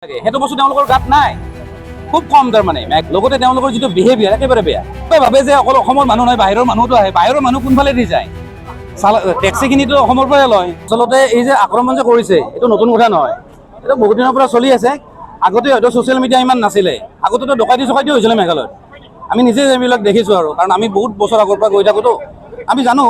সেইটো বস্তু তেওঁলোকৰ গাত নাই, খুব কম তাৰমানে। লগতে তেওঁলোকৰ যিটো বিহেভিয়াৰ একেবাৰে বেয়া। ভাবে যে অকল অসমৰ মানুহ নহয়, বাহিৰৰ মানুহতো আহে। বাহিৰৰ মানুহ কোনফালে দি যায়? টেক্সিখিনিতো অসমৰ পৰাই লয়। আচলতে এই যে আক্ৰমণ যে কৰিছে, এইটো নতুন কথা নহয়, এইটো বহুত দিনৰ পৰা চলি আছে। আগতে হয়তো ছ'চিয়েল মিডিয়া ইমান নাছিলে, আগতেতো ডকাইতি চকাইতি হৈছিলে মেঘালয়ত। আমি নিজে এইবিলাক দেখিছোঁ আৰু, কাৰণ আমি বহুত বছৰ আগৰ পৰা গৈ থাকোঁতো, আমি জানো।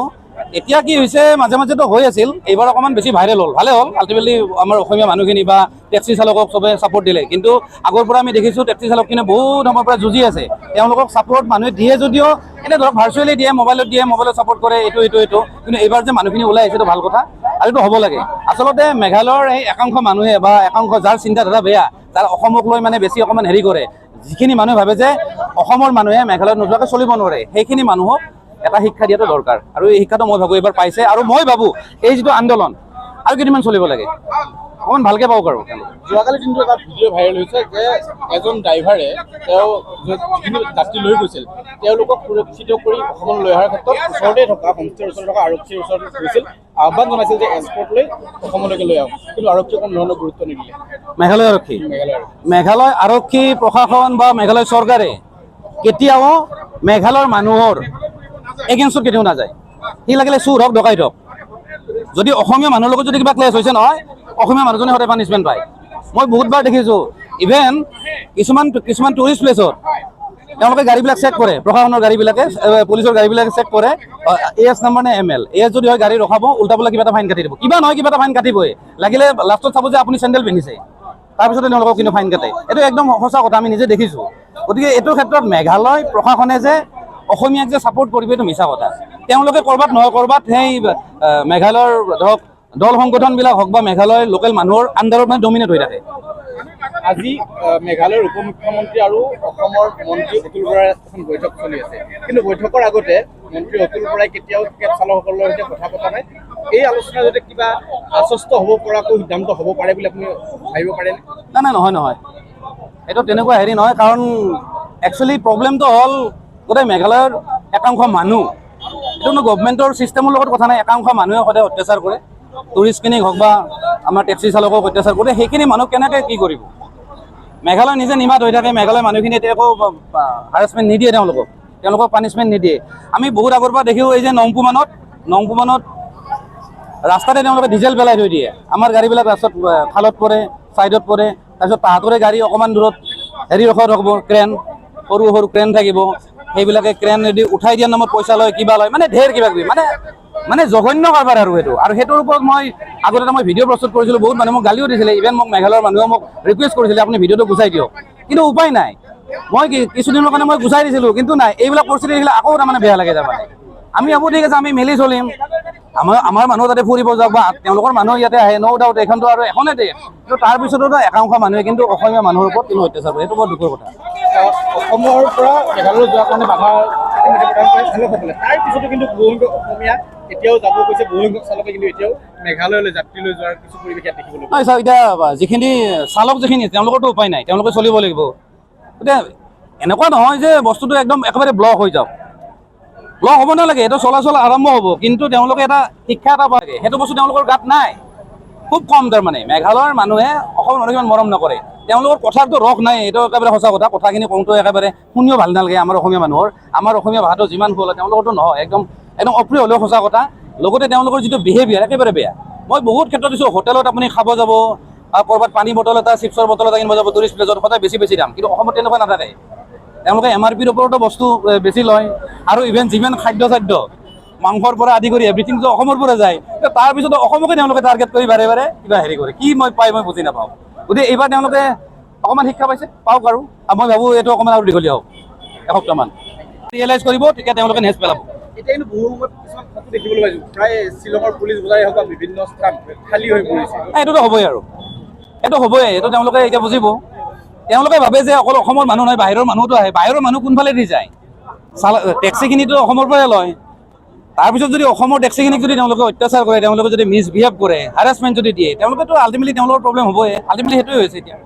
এতিয়া কি হৈছে, মাজে মাজেতো হৈ আছিল, এইবাৰ অকণমান বেছি ভাইৰেল হ'ল, ভালে হ'ল। আল্টিমেটলি আমাৰ অসমীয়া মানুহখিনি বা টেক্সি চালকক চবে ছাপোৰ্ট দিলে। কিন্তু আগৰ পৰা আমি দেখিছোঁ টেক্সি চালকখিনিয়ে বহুত সময়ৰ পৰা যুঁজি আছে। তেওঁলোকক ছাপোৰ্ট মানুহে দিয়ে যদিও এনে ধৰক ভাৰ্চুৱেলি দিয়ে, মোবাইলত ছাপোৰ্ট কৰে, এইটো। কিন্তু এইবাৰ যে মানুহখিনি ওলাই আহিছে, এইটো ভাল কথা, আৰু এইটো হ'ব লাগে। আচলতে মেঘালয়ৰ এই একাংশ মানুহে বা একাংশ যাৰ চিন্তাধাৰা বেয়া, যাৰ অসমক লৈ মানে বেছি অকণমান হেৰি কৰে, যিখিনি মানুহে ভাবে যে অসমৰ মানুহে মেঘালয়ত নোযোৱাকৈ চলিব নোৱাৰে, সেইখিনি মানুহক এটা শিক্ষা দিয়াটো দৰকাৰ। আৰু এই শিক্ষাটো মই ভাবোঁ এইবাৰ পাইছে। আৰু মই ভাবোঁ এই যিটো আন্দোলন আৰু কেইদিনমান চলিব লাগে, অকণমান ভালকৈ পাওক আৰু। যোৱাকালি দিনটো এটা ভিডিঅ' ভাইৰেল হৈছে যে এজন ড্ৰাইভাৰে তেওঁ যিখিনি যাত্ৰী লৈ গৈছিল তেওঁলোকক সুৰক্ষিত কৰি অসমলৈ লৈ অহাৰ ক্ষেত্ৰত ওচৰতে থকা হোমষ্টেৰ ওচৰতে থকা আৰক্ষীৰ ওচৰত গৈছিল, আহ্বান জনাইছিল যে এস্কৰ্ট লৈ অসমলৈকে লৈ আহক। কিন্তু আৰক্ষীয়ে কোনো ধৰণৰ গুৰুত্ব নিদিলে। মেঘালয় আৰক্ষী প্ৰশাসন বা মেঘালয় চৰকাৰে কেতিয়াও মেঘালয়ৰ মানুহৰ এগেইনষ্টত কেতিয়াও নাযায়। সি লাগিলে চুৰ হওক, ডকাইত হওক, যদি অসমীয়া মানুহৰ লগত যদি কিবা ক্লেছ হৈছে নহয়, অসমীয়া মানুহজনে সদায় পানিছমেণ্ট পায়। মই বহুতবাৰ দেখিছোঁ, ইভেন কিছুমান টুৰিষ্ট প্লেচত তেওঁলোকে গাড়ীবিলাক চেক কৰে, প্ৰশাসনৰ গাড়ীবিলাকে, পুলিচৰ গাড়ীবিলাকে চেক কৰে, AS নাম্বাৰ নে ML। AS যদি হয় গাড়ী ৰখাব, উল্টা পোল্টা কিবা এটা ফাইন কাটি দিব, কিবা নহয় কিবা এটা ফাইন কাটিবই। লাগিলে লাষ্টত চাব যে আপুনি চেণ্ডেল পিন্ধিছে, তাৰপিছতে তেওঁলোকক কিন্তু ফাইন কাটে। এইটো একদম সঁচা কথা, আমি নিজে দেখিছোঁ। গতিকে এইটোৰ ক্ষেত্ৰত মেঘালয় প্ৰশাসনে যে অসমীয়াক যে ছাপোৰ্ট কৰিব, এইটো মিছা কথা। তেওঁলোকে ক'ৰবাত নহয় ক'ৰবাত সেই মেঘালয়ৰ ধৰক দল সংগঠনবিলাক হওক বা মেঘালয়ৰ লোকেল মানুহৰ আণ্ডাৰত মানে ডমিনেট হৈ থাকে। আজি মেঘালয়ৰ উপ মুখ্যমন্ত্ৰী আৰু অসমৰ মন্ত্ৰী অতুল বৰাৰ এখন বৈঠক চলি আছে। কিন্তু বৈঠকৰ আগতে মন্ত্ৰী অতুল বৰাই কেতিয়াও কেব চালকসকলৰ সৈতে কথা পতা নাই। এই আলোচনাৰ যাতে কিবা আশ্বস্ত হ'ব পৰাকৈ সিদ্ধান্ত হ'ব পাৰে বুলি আপুনি ভাবিব পাৰে? নহয়, এইটো তেনেকুৱা হেৰি নহয়। কাৰণ একচুৱেলি প্ৰব্লেমটো হ'ল গোটেই মেঘালয়ৰ একাংশ মানুহ, এইটো গভমেণ্টৰ ছিষ্টেমৰ লগত কথা নাই। একাংশ মানুহে সদায় অত্যাচাৰ কৰে, টুৰিষ্টখিনিক হওক বা আমাৰ টেক্সি চালকক অত্যাচাৰ কৰে। সেইখিনি মানুহ কেনেকৈ কি কৰিব? মেঘালয় নিজে নিমাত হৈ থাকে, মেঘালয়ৰ মানুহখিনি এতিয়া একো হাৰাছমেণ্ট নিদিয়ে, তেওঁলোকক পানিছমেণ্ট নিদিয়ে। আমি বহুত আগৰ পৰা দেখিও, এই যে নংপুমানত ৰাস্তাতে তেওঁলোকে ডিজেল পেলাই থৈ দিয়ে। আমাৰ গাড়ীবিলাক ৰাস্তাত খালত পৰে, ছাইডত পৰে। তাৰপিছত তাহাঁতৰে গাড়ী অকণমান দূৰত হেৰি ৰখাই থাকিব, ক্ৰেন, সৰু সৰু ক্ৰেন থাকিব, সেইবিলাকে ক্ৰেন যদি উঠাই দিয়াৰ নামত পইচা লয়, কিবা লয়, মানে ঢেৰ কিবা কিবি, মানে জঘন্য কাৰবাৰ আৰু এইটো। আৰু সেইটোৰ ওপৰত মই আগতে মই ভিডিঅ' প্ৰস্তুত কৰিছিলোঁ, বহুত মানুহে মোক গালিও দিছিলে। ইভেন মোক মেঘালয়ৰ মানুহে মোক ৰিকুৱেষ্ট কৰিছিলে, আপুনি ভিডিঅ'টো গুচাই দিয়ক। কিন্তু উপায় নাই, মই কিছুদিনৰ কাৰণে মই গুচাই দিছিলোঁ। কিন্তু নাই, এইবিলাক পৰিস্থিতি দেখিলে আকৌ তাৰমানে বেয়া লাগে তাৰমানে। আমি ভাবোঁ ঠিক আছে, আমি মিলি চলিম, আমাৰ মানুহ তাতে ফুৰিব যাওক বা তেওঁলোকৰ মানুহ ইয়াতে আহে, ন' ডাউট এইখনতো আৰু এখনে দেশ। কিন্তু তাৰপিছতো একাংশ মানুহে কিন্তু অসমীয়া মানুহৰ ওপৰত কিন্তু অত্যাচাৰ কৰে, সেইটো বৰ দুখৰ কথা। অসমৰ পৰা মেঘালয়লৈ যোৱাৰ কাৰণে বাধা চালকসকলে, তাৰ পিছতো কিন্তু বহুসংখ্যক অসমীয়া এতিয়াও যাব গৈছে, বহুসংখ্যক চালকে কিন্তু এতিয়াও মেঘালয়লৈ যাত্ৰী লৈ যোৱাৰ কিছু পৰিৱেশ ইয়াত দেখিবলৈ নাই চাওক, এতিয়া যিখিনি চালক তেওঁলোকৰতো উপায় নাই, তেওঁলোকে চলিব লাগিব। এতিয়া এনেকুৱা নহয় যে বস্তুটো একদম একেবাৰে ব্লক হৈ যাওক, ব্লক হ'ব নালাগে, এইটো চলাচল আৰম্ভ হ'ব। কিন্তু তেওঁলোকে এটা শিক্ষা এটা পায়, সেইটো বস্তু তেওঁলোকৰ গাত নাই, খুব কম তাৰমানে। মেঘালয়ৰ মানুহে অসমৰ মানুহক ইমান মৰম নকৰে, তেওঁলোকৰ কথাটো ৰস নাই, এইটো একেবাৰে সঁচা কথা। কথাখিনি কওঁতে একেবাৰে শুনিও ভাল নালাগে আমাৰ অসমীয়া মানুহৰ। আমাৰ অসমীয়া ভাষাটো যিমান শুৱলা, তেওঁলোকৰতো নহয়, একদম অপ্ৰিয় হ'লেও সঁচা কথা। লগতে তেওঁলোকৰ যিটো বিহেভিয়াৰ একেবাৰে বেয়া। মই বহুত ক্ষেত্ৰত দিছোঁ, হোটেলত আপুনি খাব যাব, ক'ৰবাত পানী বটল এটা, চিপছৰ বটল এটা কিনিব যাব টুৰিষ্ট প্লেচত, সদায় বেছি দাম। কিন্তু অসমত তেনেকুৱা নাথাকে, তেওঁলোকে MRPৰ ওপৰতো বস্তু বেছি লয়। আৰু ইভেন যিমান খাদ্য মাংসৰ পৰা আদি কৰি এভৰিথিংটো অসমৰ পৰা যায়, তাৰপিছতো অসমকে তেওঁলোকে টাৰ্গেট কৰি বাৰে বাৰে কিবা হেৰি কৰে। কি মই বুজি নাপাওঁ। গতিকে এইবাৰ তেওঁলোকে অকণমান শিক্ষা পাইছে, পাওক। আৰু মই ভাবোঁ এইটো অকণমান আৰু দীঘলীয়া হওক, এসপ্তাহমান ৰিয়েলাইজ কৰিব, তেতিয়া তেওঁলোকে নেক্সট পেলাব। এতিয়া কিন্তু বহু সময়ত কিছুমান ফটো দেখিবলৈ পাইছোঁ, প্ৰায় শ্বিলঙৰ পুলিচ বজাৰেই হওক বা বিভিন্ন স্থান খালী হৈ পৰিছে। এইটোতো হ'বই, আৰু এইটো হ'বই, এইটো তেওঁলোকে এতিয়া বুজিব। তেওঁলোকে ভাবে যে অকল অসমৰ মানুহ নহয়, বাহিৰৰ মানুহতো আহে। বাহিৰৰ মানুহ কোনফালে দি যায়? টেক্সিখিনিতো অসমৰ পৰাই লয়। তাৰপিছত যদি অসমৰ টেক্সিখিনিক যদি তেওঁলোকে অত্যাচাৰ কৰে, তেওঁলোকে যদি মিছবিহেভ কৰে, হাৰাছমেণ্ট যদি দিয়ে, তেওঁলোকেতো আল্টিমেটলি তেওঁলোকৰ প্ৰব্লেম হ'বই। আল্টিমেটলি সেইটোৱে হৈছে এতিয়া।